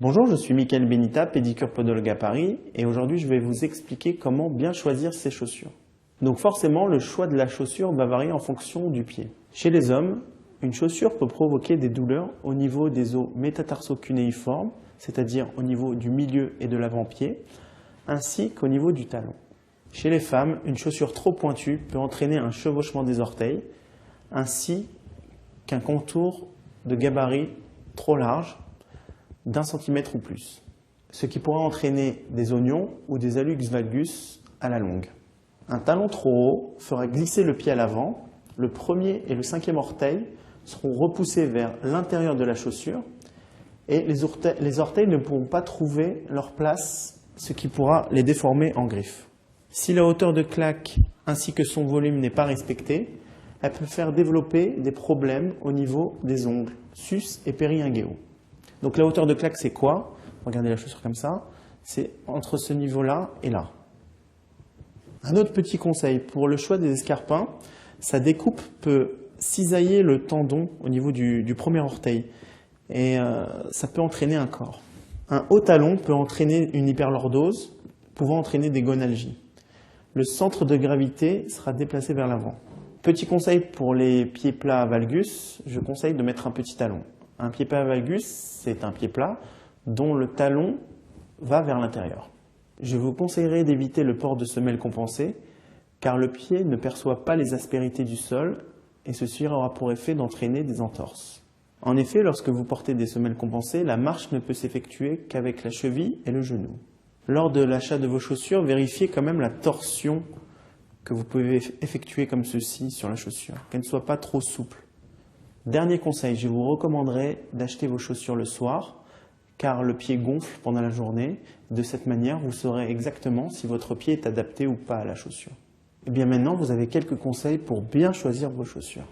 Bonjour, je suis Mickaël Benita, pédicure podologue à Paris, et aujourd'hui je vais vous expliquer comment bien choisir ses chaussures. Donc forcément, le choix de la chaussure va varier en fonction du pied. Chez les hommes, une chaussure peut provoquer des douleurs au niveau des os métatarso-cunéiformes, c'est-à-dire au niveau du milieu et de l'avant-pied, ainsi qu'au niveau du talon. Chez les femmes, une chaussure trop pointue peut entraîner un chevauchement des orteils, ainsi qu'un contour de gabarit trop large, d'1 centimètre ou plus, ce qui pourra entraîner des oignons ou des hallux valgus à la longue. Un talon trop haut fera glisser le pied à l'avant, le premier et le cinquième orteil seront repoussés vers l'intérieur de la chaussure et les orteils ne pourront pas trouver leur place, ce qui pourra les déformer en griffes. Si la hauteur de claque ainsi que son volume n'est pas respecté, elle peut faire développer des problèmes au niveau des ongles, sus et péri-inguinaux. Donc la hauteur de claque, c'est quoi? Regardez la chaussure comme ça. C'est entre ce niveau-là et là. Un autre petit conseil, pour le choix des escarpins, sa découpe peut cisailler le tendon au niveau du premier orteil. Et ça peut entraîner un corps. Un haut talon peut entraîner une hyperlordose, pouvant entraîner des gonalgies. Le centre de gravité sera déplacé vers l'avant. Petit conseil pour les pieds plats valgus, je conseille de mettre un petit talon. Un pied plat valgus, c'est un pied plat dont le talon va vers l'intérieur. Je vous conseillerais d'éviter le port de semelles compensées car le pied ne perçoit pas les aspérités du sol et ceci aura pour effet d'entraîner des entorses. En effet, lorsque vous portez des semelles compensées, la marche ne peut s'effectuer qu'avec la cheville et le genou. Lors de l'achat de vos chaussures, vérifiez quand même la torsion que vous pouvez effectuer comme ceci sur la chaussure, qu'elle ne soit pas trop souple. Dernier conseil, je vous recommanderais d'acheter vos chaussures le soir car le pied gonfle pendant la journée. De cette manière, vous saurez exactement si votre pied est adapté ou pas à la chaussure. Et bien maintenant, vous avez quelques conseils pour bien choisir vos chaussures.